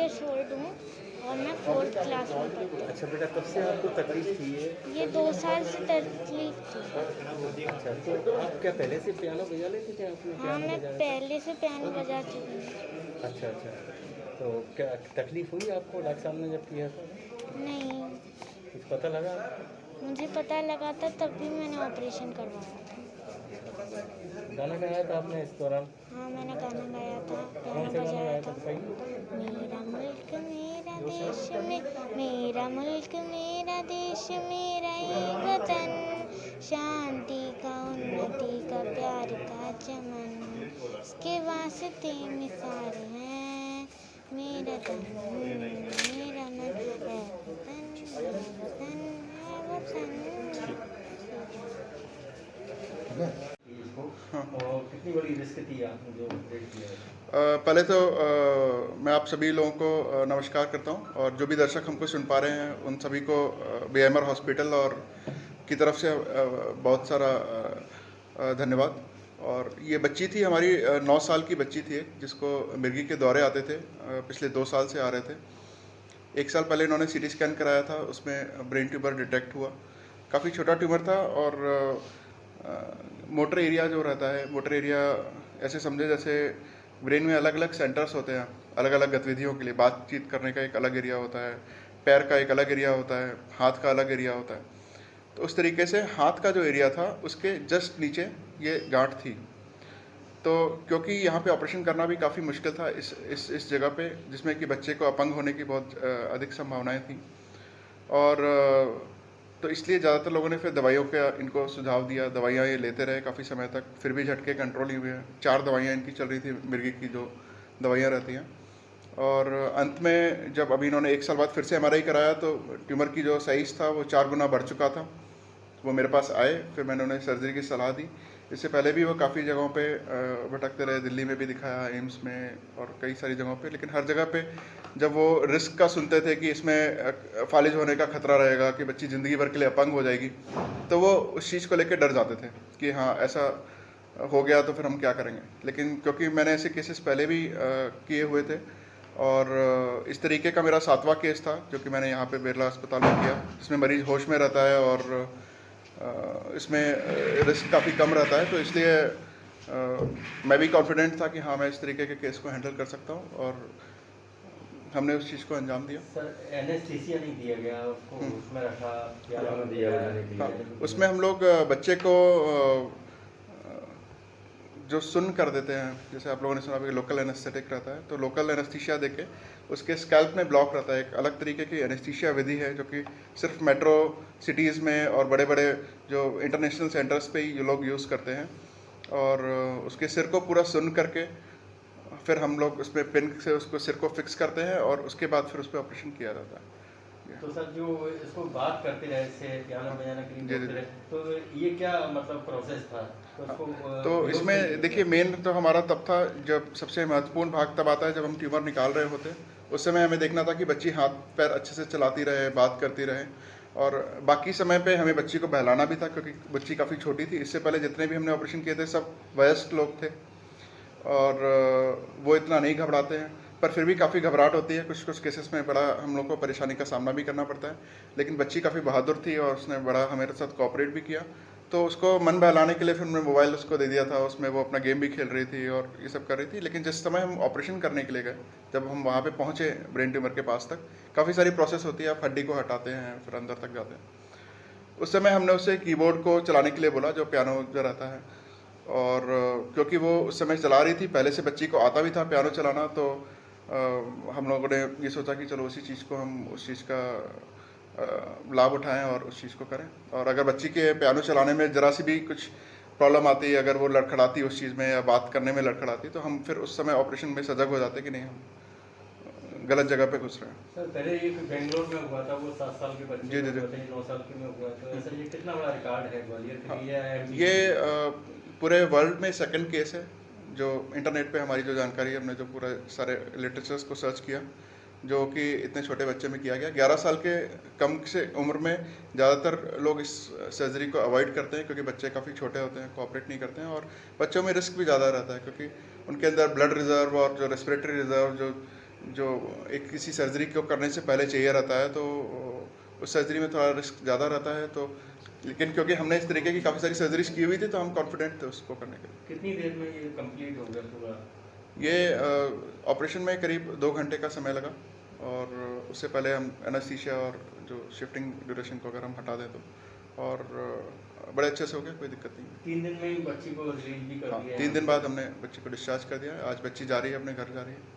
Years old हूँ और मैं 4th क्लास में पढ़ती हूँ। अच्छा बेटा, कब से आपको तकलीफ थी ये 2 साल से तकलीफ थी। अच्छा, तो आप क्या पहले से पियानो बजा लेते थे? आपने हाँ, पियानो मैं बजाया था? पहले से पियानो बजाती हूँ। अच्छा अच्छा, तो क्या तकलीफ हुई आपको डॉक्टर साहब ने जब किया था? नहीं, कुछ पता लगा? मुझे पता लगा था तभी मैंने ऑपरेशन करवाया था। गाना गाया था आपने इस दौरान? हाँ, मैंने गाना गाया था, कौन पियानो सा गाना बजाया गाया था था। बताइए? मेरा मुल्क मेरा देश मेरा मुल्क मेरा देश मेरा ये वतन, शांति का उन्नति का प्यार का चमन, इसके वास्ते मिसाल है मेरा तन मेरा मन है वतन है वतन। और कितनी बड़ी रिस्क थी आपने जो ऑपरेट किया? पहले तो मैं आप सभी लोगों को नमस्कार करता हूं, और जो भी दर्शक हमको सुन पा रहे हैं उन सभी को बीएमआर हॉस्पिटल और की तरफ से बहुत सारा धन्यवाद। और ये बच्ची थी हमारी 9 साल की बच्ची थी एक, जिसको मिर्गी के दौरे आते थे, पिछले 2 साल से आ रहे थे। 1 साल पहले इन्होंने सीटी स्कैन कराया था, उसमें ब्रेन ट्यूमर डिटेक्ट हुआ। काफ़ी छोटा ट्यूमर था, और मोटर एरिया जो रहता है, मोटर एरिया ऐसे समझे जैसे ब्रेन में अलग अलग सेंटर्स होते हैं, अलग अलग गतिविधियों के लिए। बातचीत करने का एक अलग एरिया होता है, पैर का एक अलग एरिया होता है, हाथ का अलग एरिया होता है। तो उस तरीके से हाथ का जो एरिया था उसके जस्ट नीचे ये गांठ थी। तो क्योंकि यहाँ पे ऑपरेशन करना भी काफ़ी मुश्किल था इस जगह पे, जिसमें कि बच्चे को अपंग होने की बहुत अधिक संभावनाएं थी, और तो इसलिए ज़्यादातर लोगों ने फिर दवाइयों का इनको सुझाव दिया। दवाइयाँ ये लेते रहे काफ़ी समय तक, फिर भी झटके कंट्रोल नहीं हुए हैं। 4 दवाइयाँ इनकी चल रही थी, मिर्गी की जो दवाइयाँ रहती हैं। और अंत में जब अभी इन्होंने 1 साल बाद फिर से एमआरआई कराया, तो ट्यूमर की जो साइज़ था वो 4 गुना बढ़ चुका था। वो मेरे पास आए, फिर मैंने उन्हें सर्जरी की सलाह दी। इससे पहले भी वो काफ़ी जगहों पे भटकते रहे, दिल्ली में भी दिखाया, एम्स में और कई सारी जगहों पे, लेकिन हर जगह पे जब वो रिस्क का सुनते थे कि इसमें फालिज होने का खतरा रहेगा, कि बच्ची ज़िंदगी भर के लिए अपंग हो जाएगी, तो वो उस चीज़ को लेकर डर जाते थे कि हाँ ऐसा हो गया तो फिर हम क्या करेंगे। लेकिन क्योंकि मैंने ऐसे केसेस पहले भी किए हुए थे, और इस तरीके का मेरा 7वां केस था जो कि मैंने यहाँ पे बिरला अस्पताल में किया, जिसमें मरीज़ होश में रहता है और इसमें रिस्क काफ़ी कम रहता है। तो इसलिए मैं भी कॉन्फिडेंट था कि हाँ मैं इस तरीके के केस को हैंडल कर सकता हूँ, और हमने उस चीज़ को अंजाम दिया। सर, एनेस्थीसिया नहीं दिया गया उसको, उसमें रखा पियानो दिया गया? हाँ, उसमें हम लोग बच्चे को जो सुन कर देते हैं, जैसे आप लोगों ने सुना कि लोकल एनेस्थेटिक रहता है, तो लोकल एनेस्थीसिया देके उसके स्कैल्प में ब्लॉक रहता है। एक अलग तरीके की एनेस्थीसिया विधि है जो कि सिर्फ मेट्रो सिटीज़ में और बड़े बड़े जो इंटरनेशनल सेंटर्स पे ही ये लोग यूज़ करते हैं। और उसके सिर को पूरा सुन करके फिर हम लोग उसमें पिन से उसको सिर को फिक्स करते हैं, और उसके बाद फिर उस पर ऑपरेशन किया जाता है। तो सर, जो इसको बात करते रहे, इससे पियानो बजाने के लिए जी, बोलते जी। रहे, तो ये क्या मतलब प्रोसेस था? तो इसको तो इसमें देखिए मेन तो हमारा तब था, जब सबसे महत्वपूर्ण भाग तब आता है जब हम ट्यूमर निकाल रहे होते। उस समय हमें देखना था कि बच्ची हाथ पैर अच्छे से चलाती रहे, बात करती रहे, और बाकी समय पे हमें बच्ची को बहलाना भी था, क्योंकि बच्ची काफ़ी छोटी थी। इससे पहले जितने भी हमने ऑपरेशन किए थे सब वयस्क लोग थे, और वो इतना नहीं घबराते हैं, पर फिर भी काफ़ी घबराहट होती है। कुछ कुछ केसेस में बड़ा हम लोग को परेशानी का सामना भी करना पड़ता है। लेकिन बच्ची काफ़ी बहादुर थी और उसने बड़ा हमारे साथ कोऑपरेट भी किया। तो उसको मन बहलाने के लिए फिर हमने मोबाइल उसको दे दिया था, उसमें वो अपना गेम भी खेल रही थी और ये सब कर रही थी। लेकिन जिस समय हम ऑपरेशन करने के लिए गए, जब हम वहाँ पे पहुँचे ब्रेन ट्यूमर के पास तक, काफ़ी सारी प्रोसेस होती है। आप हड्डी को हटाते हैं, फिर अंदर तक जाते हैं। उस समय हमने उससे कीबोर्ड को चलाने के लिए बोला, जो पियानो जो रहता है, और क्योंकि वो उस समय चला रही थी, पहले से बच्ची को आता भी था पियानो चलाना, तो हम लोगों ने ये सोचा कि चलो उसी चीज़ को हम उस चीज़ का लाभ उठाएं और उस चीज़ को करें। और अगर बच्ची के पियानो चलाने में ज़रा सी भी कुछ प्रॉब्लम आती, अगर वो लड़खड़ाती उस चीज़ में या बात करने में लड़खड़ाती, तो हम फिर उस समय ऑपरेशन में सजग हो जाते कि नहीं हम गलत जगह पे घुस रहे हैं। सर, पहले ये बेंगलोर में हुआ था, वो 7 साल के बच्चे जी, जी, जी। 9 साल के में हुआ, तो ऐसा ये कितना बड़ा रिकॉर्ड है ग्वालियर के लिए? ये पूरे वर्ल्ड में सेकंड केस है। जो इंटरनेट पे हमारी जो जानकारी है, हमने जो पूरा सारे लिटरेचर्स को सर्च किया, जो कि इतने छोटे बच्चे में किया गया। 11 साल के कम से उम्र में ज़्यादातर लोग इस सर्जरी को अवॉइड करते हैं, क्योंकि बच्चे काफ़ी छोटे होते हैं, कोऑपरेट नहीं करते हैं, और बच्चों में रिस्क भी ज़्यादा रहता है, क्योंकि उनके अंदर ब्लड रिजर्व और जो रेस्पिरेटरी रिजर्व जो जो एक किसी सर्जरी को करने से पहले चाहिए रहता है, तो उस सर्जरी में थोड़ा रिस्क ज़्यादा रहता है। तो लेकिन क्योंकि हमने इस तरीके की काफ़ी सारी सर्जरीज की हुई थी, तो हम कॉन्फिडेंट थे उसको करने के लिए। कितनी देर में ये कंप्लीट हो गया पूरा? ये ऑपरेशन में करीब 2 घंटे का समय लगा, और उससे पहले हम एनेस्थीसिया और जो शिफ्टिंग ड्यूरेशन को अगर हम हटा दें तो, और बड़े अच्छे से हो गया, कोई दिक्कत नहीं। 3 दिन में ही बच्ची को रिलीज भी कर हाँ, दिया? 3 दिन बाद हमने बच्ची को डिस्चार्ज कर दिया। आज बच्ची जा रही है, अपने घर जा रही है।